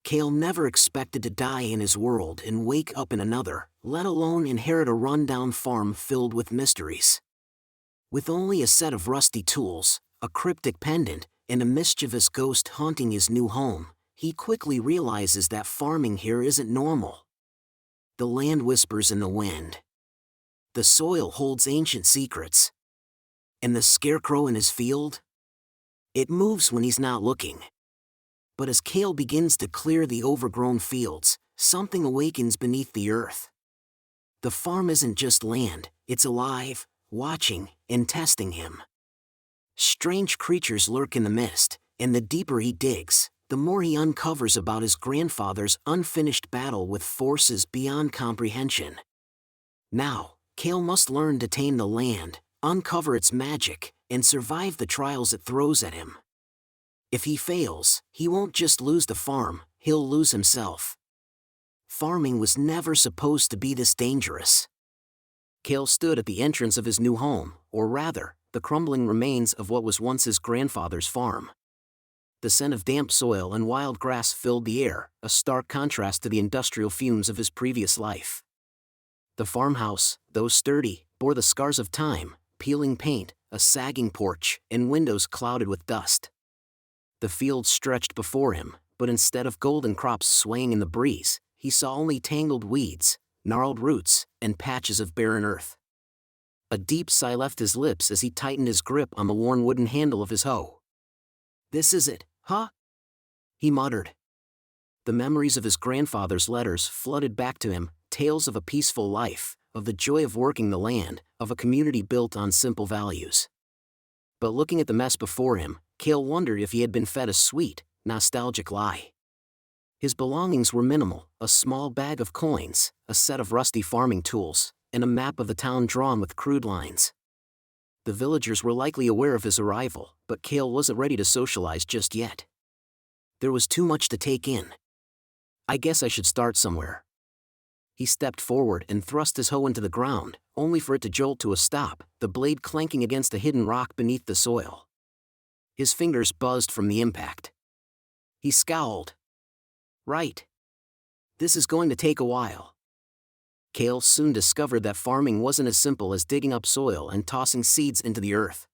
Kael never expected to die in his world and wake up in another, let alone inherit a run-down farm filled with mysteries. With only a set of rusty tools, a cryptic pendant, and a mischievous ghost haunting his new home, he quickly realizes that farming here isn't normal. The land whispers in the wind. The soil holds ancient secrets. And the scarecrow in his field? It moves when he's not looking. But as Kael begins to clear the overgrown fields, something awakens beneath the earth. The farm isn't just land, it's alive, watching, and testing him. Strange creatures lurk in the mist, and the deeper he digs, the more he uncovers about his grandfather's unfinished battle with forces beyond comprehension. Now, Kael must learn to tame the land, uncover its magic, and survive the trials it throws at him. If he fails, he won't just lose the farm, he'll lose himself. Farming was never supposed to be this dangerous. Kael stood at the entrance of his new home, or rather, the crumbling remains of what was once his grandfather's farm. The scent of damp soil and wild grass filled the air, a stark contrast to the industrial fumes of his previous life. The farmhouse, though sturdy, bore the scars of time, peeling paint, a sagging porch, and windows clouded with dust. The field stretched before him, but instead of golden crops swaying in the breeze, he saw only tangled weeds, gnarled roots, and patches of barren earth. A deep sigh left his lips as he tightened his grip on the worn wooden handle of his hoe. "This is it, huh?" he muttered. The memories of his grandfather's letters flooded back to him, tales of a peaceful life, of the joy of working the land, of a community built on simple values. But looking at the mess before him, Kael wondered if he had been fed a sweet, nostalgic lie. His belongings were minimal, a small bag of coins, a set of rusty farming tools, and a map of the town drawn with crude lines. The villagers were likely aware of his arrival, but Kael wasn't ready to socialize just yet. There was too much to take in. "I guess I should start somewhere." He stepped forward and thrust his hoe into the ground, only for it to jolt to a stop, the blade clanking against a hidden rock beneath the soil. His fingers buzzed from the impact. He scowled. "Right. This is going to take a while." Kael soon discovered that farming wasn't as simple as digging up soil and tossing seeds into the earth.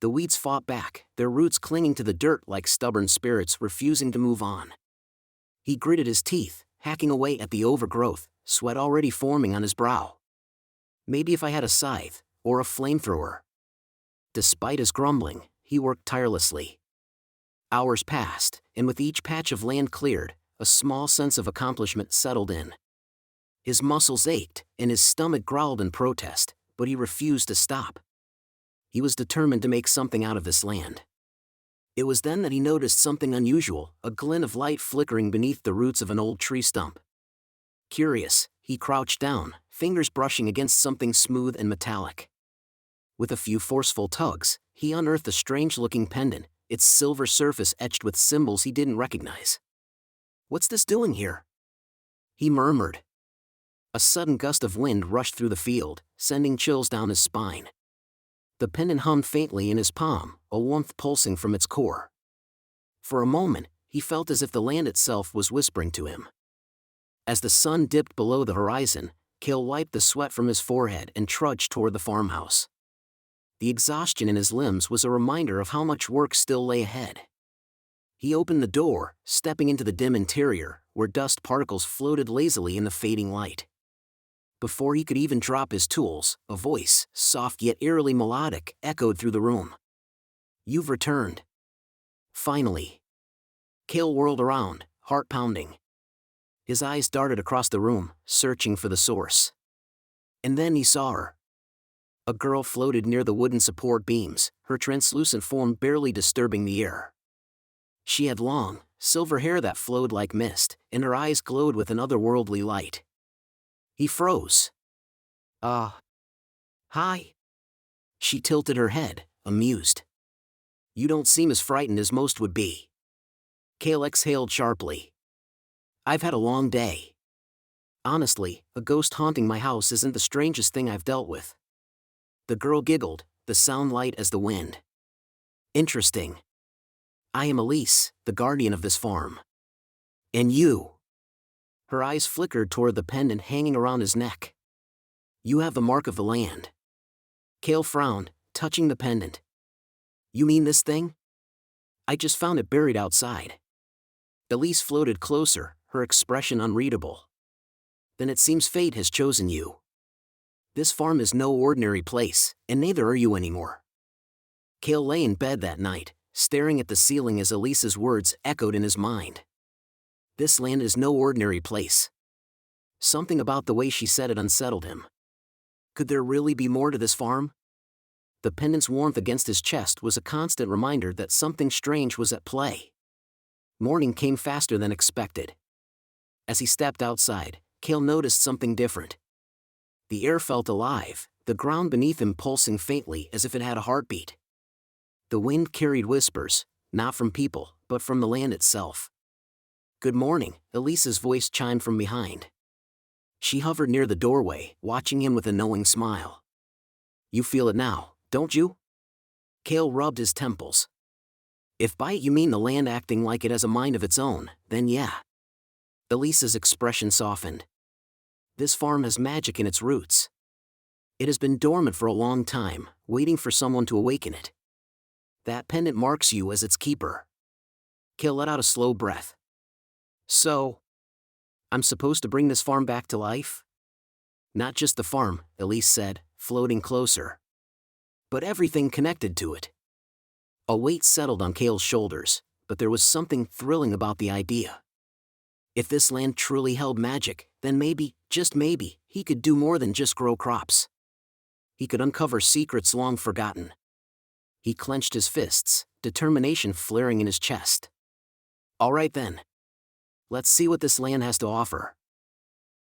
The weeds fought back, their roots clinging to the dirt like stubborn spirits refusing to move on. He gritted his teeth, hacking away at the overgrowth, sweat already forming on his brow. Maybe if I had a scythe, or a flamethrower. Despite his grumbling, he worked tirelessly. Hours passed, and with each patch of land cleared, a small sense of accomplishment settled in. His muscles ached, and his stomach growled in protest, but he refused to stop. He was determined to make something out of this land. It was then that he noticed something unusual, a glint of light flickering beneath the roots of an old tree stump. Curious, he crouched down, fingers brushing against something smooth and metallic. With a few forceful tugs, he unearthed a strange-looking pendant, its silver surface etched with symbols he didn't recognize. "What's this doing here?" he murmured. A sudden gust of wind rushed through the field, sending chills down his spine. The pendant hummed faintly in his palm, a warmth pulsing from its core. For a moment, he felt as if the land itself was whispering to him. As the sun dipped below the horizon, Kael wiped the sweat from his forehead and trudged toward the farmhouse. The exhaustion in his limbs was a reminder of how much work still lay ahead. He opened the door, stepping into the dim interior, where dust particles floated lazily in the fading light. Before he could even drop his tools, a voice, soft yet eerily melodic, echoed through the room. "You've returned." Finally. Kael whirled around, heart pounding. His eyes darted across the room, searching for the source. And then he saw her. A girl floated near the wooden support beams, her translucent form barely disturbing the air. She had long, silver hair that flowed like mist, and her eyes glowed with an otherworldly light. He froze. Hi." She tilted her head, amused. "You don't seem as frightened as most would be." Kael exhaled sharply. "I've had a long day. Honestly, a ghost haunting my house isn't the strangest thing I've dealt with." The girl giggled, the sound light as the wind. "Interesting. I am Elise, the guardian of this farm." And you. Her eyes flickered toward the pendant hanging around his neck. You have the mark of the land. Kael frowned, touching the pendant. You mean this thing? I just found it buried outside. Elise floated closer, her expression unreadable. Then it seems fate has chosen you. This farm is no ordinary place, and neither are you anymore. Kael lay in bed that night, staring at the ceiling as Elise's words echoed in his mind. This land is no ordinary place. Something about the way she said it unsettled him. Could there really be more to this farm? The pendant's warmth against his chest was a constant reminder that something strange was at play. Morning came faster than expected. As he stepped outside, Kael noticed something different. The air felt alive, the ground beneath him pulsing faintly as if it had a heartbeat. The wind carried whispers, not from people, but from the land itself. Good morning, Elise's voice chimed from behind. She hovered near the doorway, watching him with a knowing smile. You feel it now, don't you? Kael rubbed his temples. If by it you mean the land acting like it has a mind of its own, then yeah. Elise's expression softened. This farm has magic in its roots. It has been dormant for a long time, waiting for someone to awaken it. That pendant marks you as its keeper. Kael let out a slow breath. So, I'm supposed to bring this farm back to life? Not just the farm, Elise said, floating closer. But everything connected to it. A weight settled on Kael's shoulders, but there was something thrilling about the idea. If this land truly held magic, then maybe, just maybe, he could do more than just grow crops. He could uncover secrets long forgotten. He clenched his fists, determination flaring in his chest. All right then. Let's see what this land has to offer.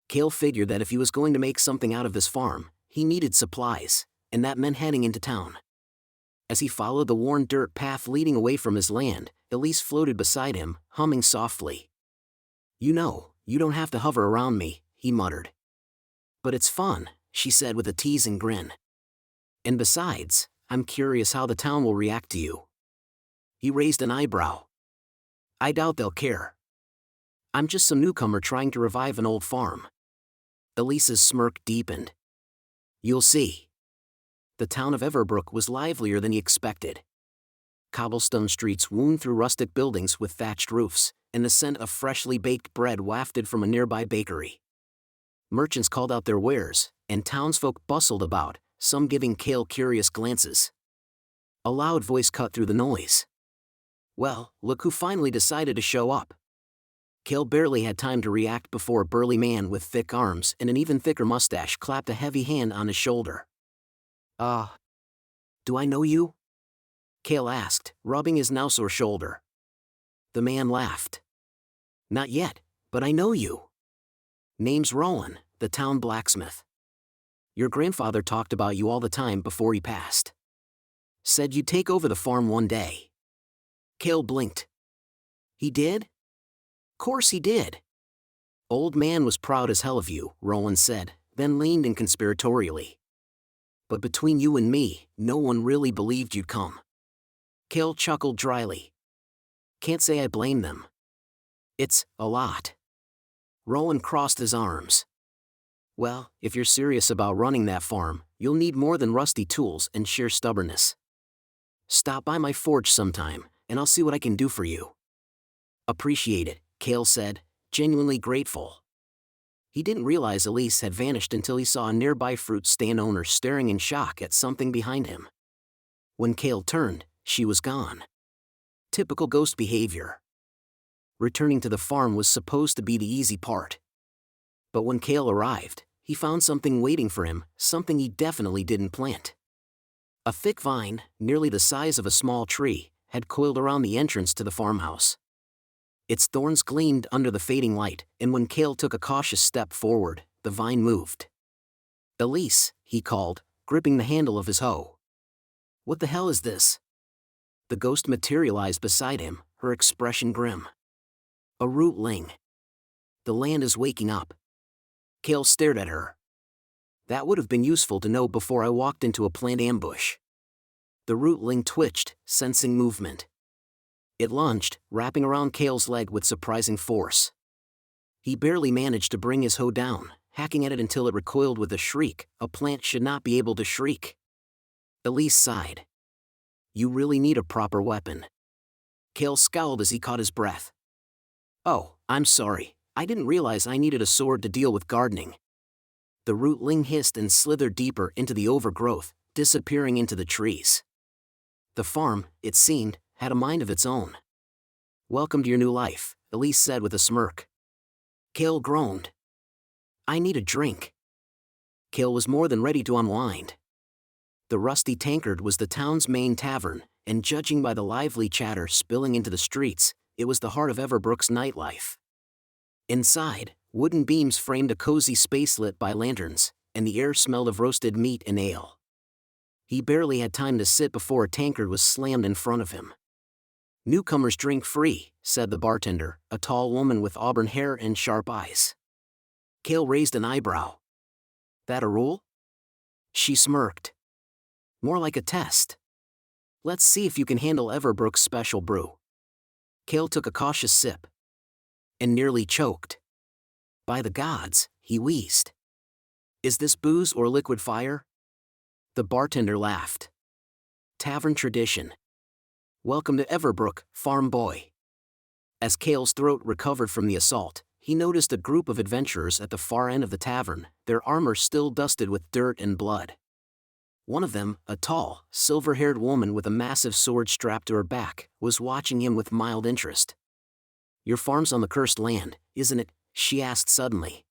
Kael figured that if he was going to make something out of this farm, he needed supplies, and that meant heading into town. As he followed the worn dirt path leading away from his land, Elise floated beside him, humming softly. You know, you don't have to hover around me, he muttered. But it's fun, she said with a teasing grin. And besides, I'm curious how the town will react to you. He raised an eyebrow. I doubt they'll care. I'm just some newcomer trying to revive an old farm. Elise's smirk deepened. You'll see. The town of Everbrook was livelier than he expected. Cobblestone streets wound through rustic buildings with thatched roofs, and the scent of freshly baked bread wafted from a nearby bakery. Merchants called out their wares, and townsfolk bustled about, some giving Kael curious glances. A loud voice cut through the noise. Well, look who finally decided to show up. Kael barely had time to react before a burly man with thick arms and an even thicker mustache clapped a heavy hand on his shoulder. Do I know you? Kael asked, rubbing his now sore shoulder. The man laughed. Not yet, but I know you. Name's Rowan, the town blacksmith. Your grandfather talked about you all the time before he passed. Said you'd take over the farm one day. Kael blinked. He did? Course he did. Old man was proud as hell of you, Rowan said, then leaned in conspiratorially. But between you and me, no one really believed you'd come. Kael chuckled dryly. Can't say I blame them. It's a lot. Rowan crossed his arms. Well, if you're serious about running that farm, you'll need more than rusty tools and sheer stubbornness. Stop by my forge sometime, and I'll see what I can do for you. Appreciate it, Kael said, genuinely grateful. He didn't realize Elise had vanished until he saw a nearby fruit stand owner staring in shock at something behind him. When Kael turned, she was gone. Typical ghost behavior. Returning to the farm was supposed to be the easy part. But when Kael arrived, he found something waiting for him, something he definitely didn't plant. A thick vine, nearly the size of a small tree, had coiled around the entrance to the farmhouse. Its thorns gleamed under the fading light, and when Kael took a cautious step forward, the vine moved. Elise, he called, gripping the handle of his hoe. What the hell is this? The ghost materialized beside him, her expression grim. A rootling. The land is waking up. Kael stared at her. That would have been useful to know before I walked into a planned ambush. The rootling twitched, sensing movement. It lunged, wrapping around Kael's leg with surprising force. He barely managed to bring his hoe down, hacking at it until it recoiled with a shriek. A plant should not be able to shriek. Elise sighed. You really need a proper weapon. Kael scowled as he caught his breath. Oh, I'm sorry, I didn't realize I needed a sword to deal with gardening. The rootling hissed and slithered deeper into the overgrowth, disappearing into the trees. The farm, it seemed, had a mind of its own. Welcome to your new life, Elise said with a smirk. Kael groaned. I need a drink. Kael was more than ready to unwind. The Rusty Tankard was the town's main tavern, and judging by the lively chatter spilling into the streets, it was the heart of Everbrook's nightlife. Inside, wooden beams framed a cozy space lit by lanterns, and the air smelled of roasted meat and ale. He barely had time to sit before a tankard was slammed in front of him. Newcomers drink free, said the bartender, a tall woman with auburn hair and sharp eyes. Kael raised an eyebrow. That a rule? She smirked. More like a test. Let's see if you can handle Everbrook's special brew. Kael took a cautious sip. And nearly choked. By the gods, he wheezed. Is this booze or liquid fire? The bartender laughed. Tavern tradition. Welcome to Everbrook, farm boy. As Kael's throat recovered from the assault, he noticed a group of adventurers at the far end of the tavern, their armor still dusted with dirt and blood. One of them, a tall, silver-haired woman with a massive sword strapped to her back, was watching him with mild interest. Your farm's on the cursed land, isn't it? She asked suddenly.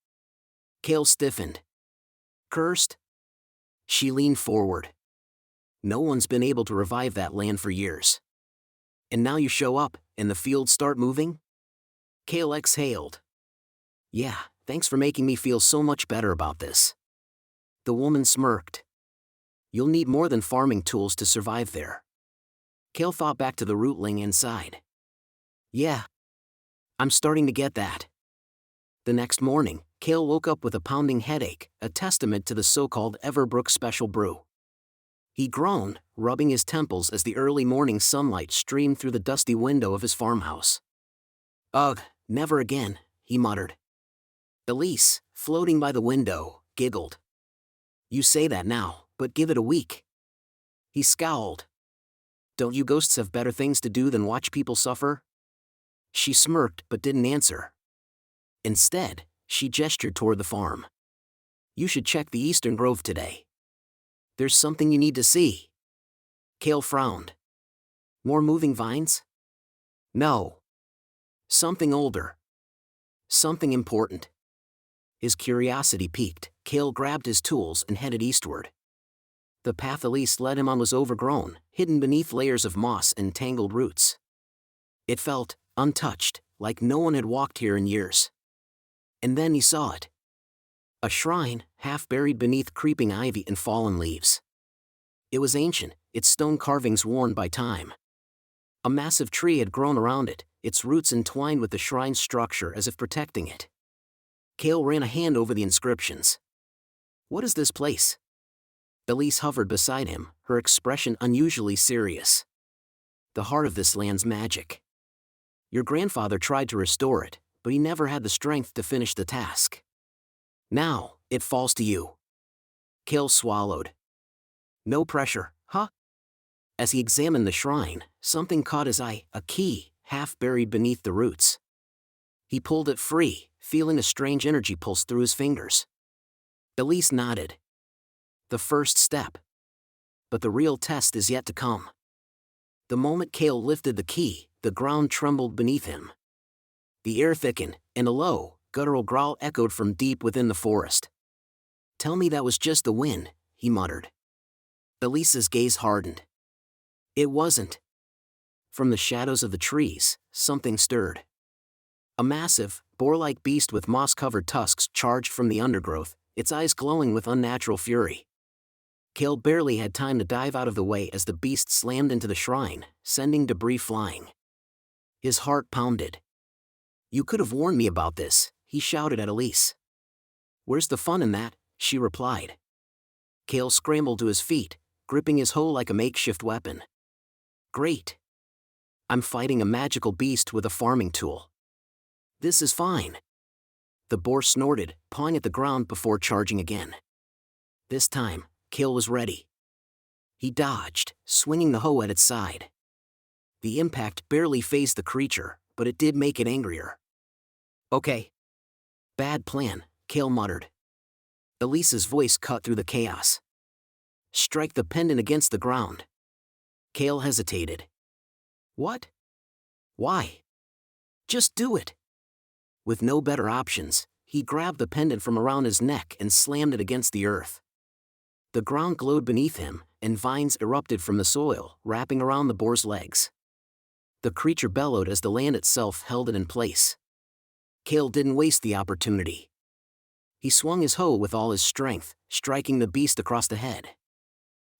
Kael stiffened. Cursed? She leaned forward. No one's been able to revive that land for years. And now you show up, and the fields start moving? Kael exhaled. Yeah, thanks for making me feel so much better about this. The woman smirked. You'll need more than farming tools to survive there. Kael thought back to the rootling and sighed. Yeah. I'm starting to get that. The next morning, Kael woke up with a pounding headache, a testament to the so-called Everbrook special brew. He groaned, rubbing his temples as the early morning sunlight streamed through the dusty window of his farmhouse. Ugh, never again, he muttered. Elise, floating by the window, giggled. You say that now, but give it a week. He scowled. Don't you ghosts have better things to do than watch people suffer? She smirked but didn't answer. Instead, she gestured toward the farm. You should check the Eastern Grove today. There's something you need to see. Kael frowned. More moving vines? No. Something older. Something important. His curiosity piqued. Kael grabbed his tools and headed eastward. The path Elise led him on was overgrown, hidden beneath layers of moss and tangled roots. It felt untouched, like no one had walked here in years. And then he saw it. A shrine, half buried beneath creeping ivy and fallen leaves. It was ancient, its stone carvings worn by time. A massive tree had grown around it, its roots entwined with the shrine's structure as if protecting it. Kael ran a hand over the inscriptions. What is this place? Elise hovered beside him, her expression unusually serious. The heart of this land's magic. Your grandfather tried to restore it, but he never had the strength to finish the task. Now, it falls to you. Kael swallowed. No pressure, huh? As he examined the shrine, something caught his eye, a key, half buried beneath the roots. He pulled it free, feeling a strange energy pulse through his fingers. Elise nodded. The first step. But the real test is yet to come. The moment Kael lifted the key, the ground trembled beneath him. The air thickened, and a low, guttural growl echoed from deep within the forest. Tell me that was just the wind, he muttered. Elise's gaze hardened. It wasn't. From the shadows of the trees, something stirred. A massive, boar-like beast with moss-covered tusks charged from the undergrowth, its eyes glowing with unnatural fury. Kael barely had time to dive out of the way as the beast slammed into the shrine, sending debris flying. His heart pounded. You could have warned me about this, he shouted at Elise. Where's the fun in that? She replied. Kael scrambled to his feet, gripping his hoe like a makeshift weapon. Great. I'm fighting a magical beast with a farming tool. This is fine. The boar snorted, pawing at the ground before charging again. This time, Kael was ready. He dodged, swinging the hoe at its side. The impact barely fazed the creature, but it did make it angrier. Okay. Bad plan, Kael muttered. Elise's voice cut through the chaos. Strike the pendant against the ground. Kael hesitated. What? Why? Just do it. With no better options, he grabbed the pendant from around his neck and slammed it against the earth. The ground glowed beneath him, and vines erupted from the soil, wrapping around the boar's legs. The creature bellowed as the land itself held it in place. Kael didn't waste the opportunity. He swung his hoe with all his strength, striking the beast across the head.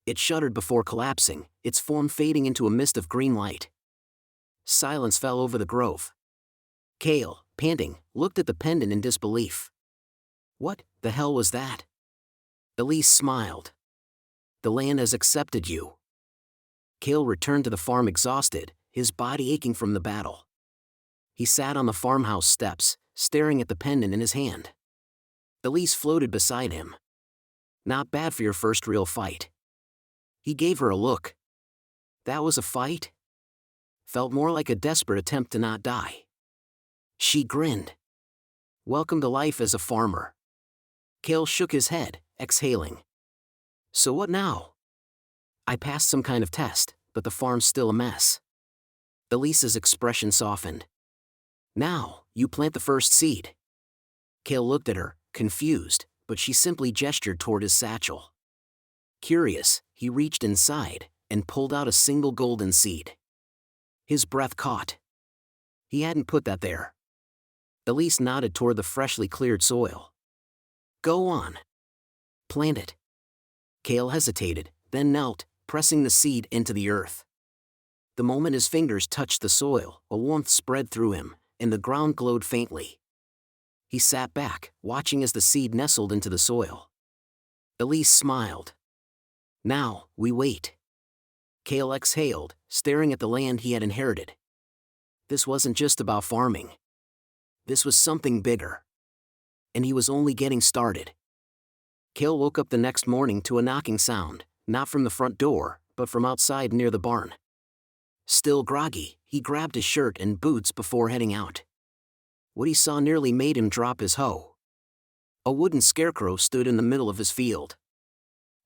It shuddered before collapsing, its form fading into a mist of green light. Silence fell over the grove. Kael, panting, looked at the pendant in disbelief. What the hell was that? Elise smiled. The land has accepted you. Kael returned to the farm exhausted, his body aching from the battle. He sat on the farmhouse steps, staring at the pendant in his hand. Elise floated beside him. Not bad for your first real fight. He gave her a look. That was a fight? Felt more like a desperate attempt to not die. She grinned. Welcome to life as a farmer. Kael shook his head, exhaling. So what now? I passed some kind of test, but the farm's still a mess. Elise's expression softened. Now, you plant the first seed. Kael looked at her, confused, but she simply gestured toward his satchel. Curious, he reached inside and pulled out a single golden seed. His breath caught. He hadn't put that there. Elise nodded toward the freshly cleared soil. Go on. Plant it. Kael hesitated, then knelt, pressing the seed into the earth. The moment his fingers touched the soil, a warmth spread through him, and the ground glowed faintly. He sat back, watching as the seed nestled into the soil. Elise smiled. Now, we wait. Kael exhaled, staring at the land he had inherited. This wasn't just about farming. This was something bigger. And he was only getting started. Kael woke up the next morning to a knocking sound, not from the front door, but from outside near the barn. Still groggy, he grabbed his shirt and boots before heading out. What he saw nearly made him drop his hoe. A wooden scarecrow stood in the middle of his field.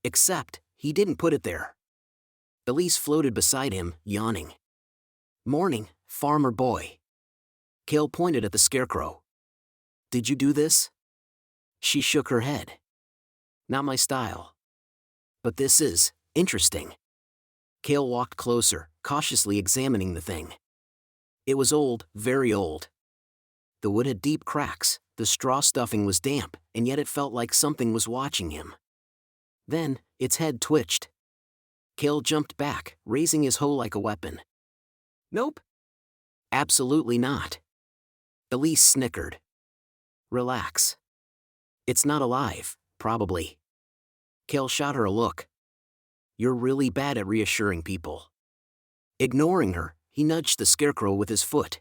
Except, he didn't put it there. Elise floated beside him, yawning. Morning, farmer boy. Kael pointed at the scarecrow. Did you do this? She shook her head. Not my style. But this is interesting. Kael walked closer, cautiously examining the thing. It was old, very old. The wood had deep cracks, the straw stuffing was damp, and yet it felt like something was watching him. Then, its head twitched. Kael jumped back, raising his hoe like a weapon. Nope. Absolutely not. Elise snickered. Relax. It's not alive, probably. Kael shot her a look. You're really bad at reassuring people. Ignoring her, he nudged the scarecrow with his foot.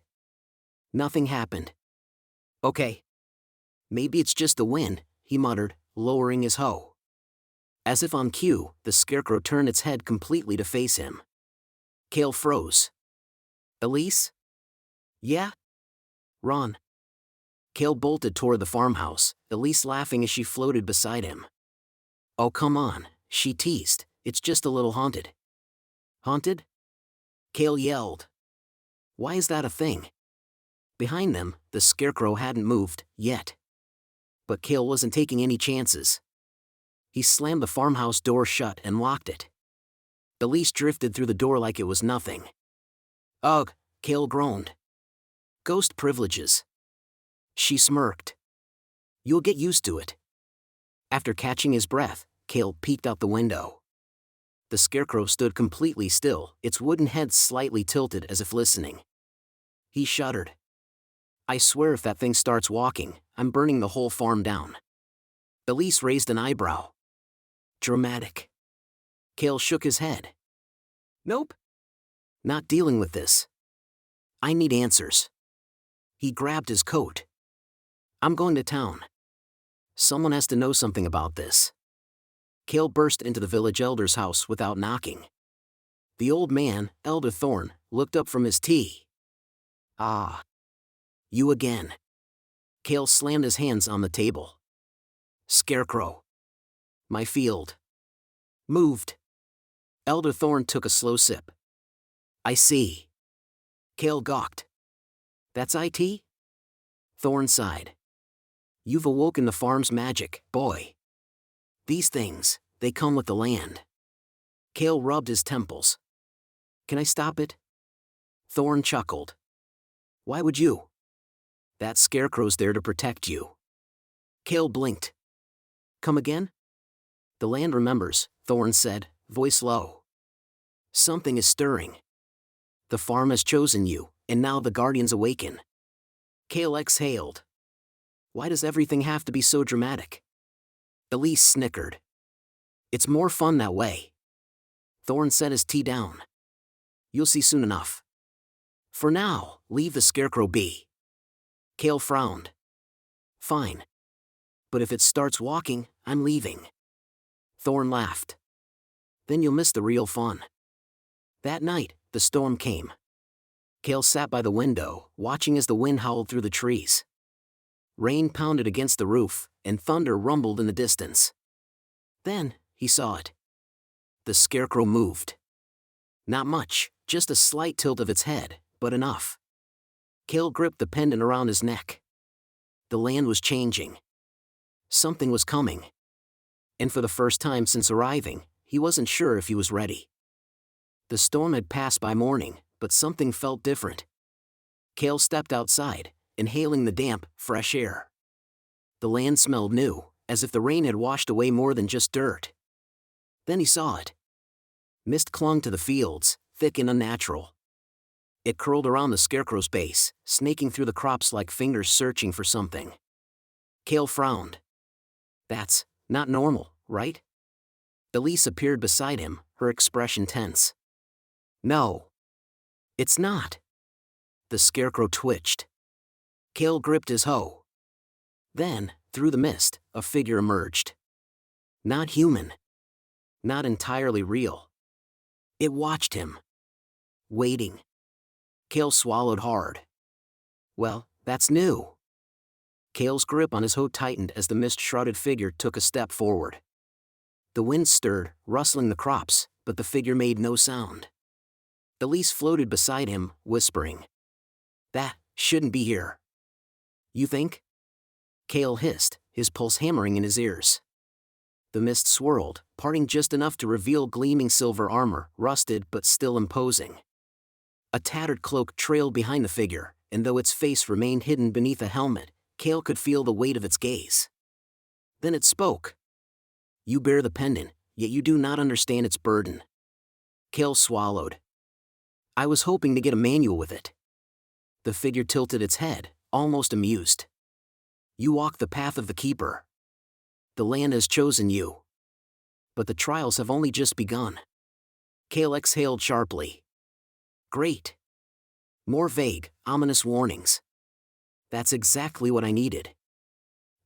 Nothing happened. Okay. Maybe it's just the wind, he muttered, lowering his hoe. As if on cue, the scarecrow turned its head completely to face him. Kael froze. Elise? Yeah? Ron. Kael bolted toward the farmhouse, Elise laughing as she floated beside him. Oh come on, she teased, it's just a little haunted. Haunted? Kael yelled. Why is that a thing? Behind them, the scarecrow hadn't moved, yet. But Kael wasn't taking any chances. He slammed the farmhouse door shut and locked it. Elise drifted through the door like it was nothing. Ugh, Kael groaned. Ghost privileges. She smirked. You'll get used to it. After catching his breath, Kael peeked out the window. The scarecrow stood completely still, its wooden head slightly tilted as if listening. He shuddered. I swear if that thing starts walking, I'm burning the whole farm down. Elise raised an eyebrow. Dramatic. Kael shook his head. Nope. Not dealing with this. I need answers. He grabbed his coat. I'm going to town. Someone has to know something about this. Kael burst into the village elder's house without knocking. The old man, Elder Thorn, looked up from his tea. Ah. You again. Kael slammed his hands on the table. Scarecrow. My field. Moved. Elder Thorn took a slow sip. I see. Kael gawked. That's IT? Thorn sighed. You've awoken the farm's magic, boy. These things, they come with the land. Kael rubbed his temples. Can I stop it? Thorn chuckled. Why would you? That Scarecrow's there to protect you. Kael blinked. Come again? The land remembers, Thorn said, voice low. Something is stirring. The farm has chosen you, and now the guardians awaken. Kael exhaled. Why does everything have to be so dramatic? Elise snickered. It's more fun that way. Thorn set his tea down. You'll see soon enough. For now, leave the Scarecrow be. Kael frowned. Fine. But if it starts walking, I'm leaving. Thorn laughed. Then you'll miss the real fun. That night, the storm came. Kael sat by the window, watching as the wind howled through the trees. Rain pounded against the roof, and thunder rumbled in the distance. Then, he saw it. The Scarecrow moved. Not much, just a slight tilt of its head, but enough. Kael gripped the pendant around his neck. The land was changing. Something was coming. And for the first time since arriving, he wasn't sure if he was ready. The storm had passed by morning, but something felt different. Kael stepped outside, inhaling the damp, fresh air. The land smelled new, as if the rain had washed away more than just dirt. Then he saw it. Mist clung to the fields, thick and unnatural. It curled around the Scarecrow's base, snaking through the crops like fingers searching for something. Kael frowned. That's not normal, right? Elise appeared beside him, her expression tense. No. It's not. The Scarecrow twitched. Kael gripped his hoe. Then, through the mist, a figure emerged. Not human. Not entirely real. It watched him. Waiting. Kael swallowed hard. Well, that's new. Kael's grip on his hoe tightened as the mist-shrouded figure took a step forward. The wind stirred, rustling the crops, but the figure made no sound. Elise floated beside him, whispering. That shouldn't be here. You think? Kael hissed, his pulse hammering in his ears. The mist swirled, parting just enough to reveal gleaming silver armor, rusted but still imposing. A tattered cloak trailed behind the figure, and though its face remained hidden beneath a helmet, Kael could feel the weight of its gaze. Then it spoke. You bear the pendant, yet you do not understand its burden. Kael swallowed. I was hoping to get a manual with it. The figure tilted its head, almost amused. You walk the path of the keeper. The land has chosen you. But the trials have only just begun. Kael exhaled sharply. Great. More vague, ominous warnings. That's exactly what I needed.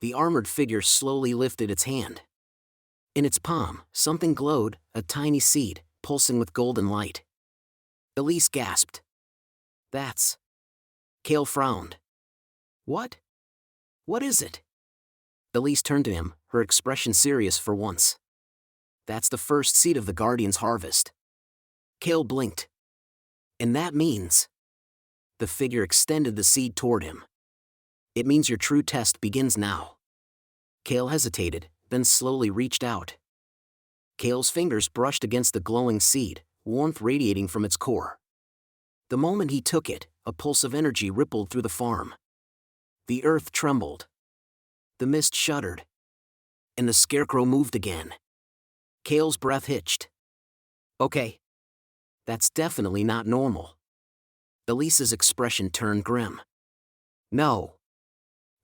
The armored figure slowly lifted its hand. In its palm, something glowed, a tiny seed, pulsing with golden light. Elise gasped. That's... Kael frowned. What? What is it? Elise turned to him, her expression serious for once. That's the first seed of the Guardian's harvest. Kael blinked. And that means... The figure extended the seed toward him. It means your true test begins now. Kael hesitated, then slowly reached out. Kael's fingers brushed against the glowing seed, warmth radiating from its core. The moment he took it, a pulse of energy rippled through the farm. The earth trembled. The mist shuddered. And the Scarecrow moved again. Kael's breath hitched. Okay. That's definitely not normal. Elise's expression turned grim. No.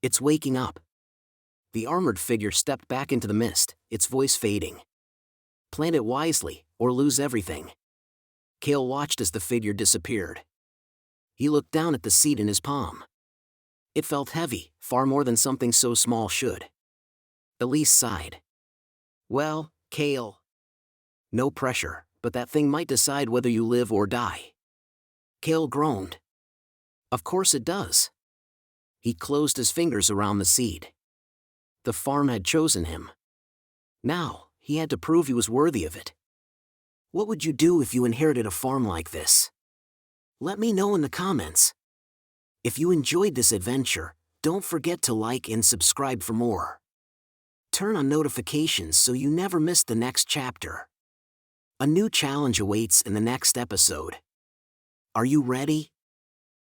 It's waking up. The armored figure stepped back into the mist, its voice fading. Plant it wisely, or lose everything. Kael watched as the figure disappeared. He looked down at the seed in his palm. It felt heavy, far more than something so small should. Elise sighed. Well, Kael. No pressure, but that thing might decide whether you live or die. Kael groaned. Of course it does. He closed his fingers around the seed. The farm had chosen him. Now, he had to prove he was worthy of it. What would you do if you inherited a farm like this? Let me know in the comments. If you enjoyed this adventure, don't forget to like and subscribe for more. Turn on notifications so you never miss the next chapter. A new challenge awaits in the next episode. Are you ready?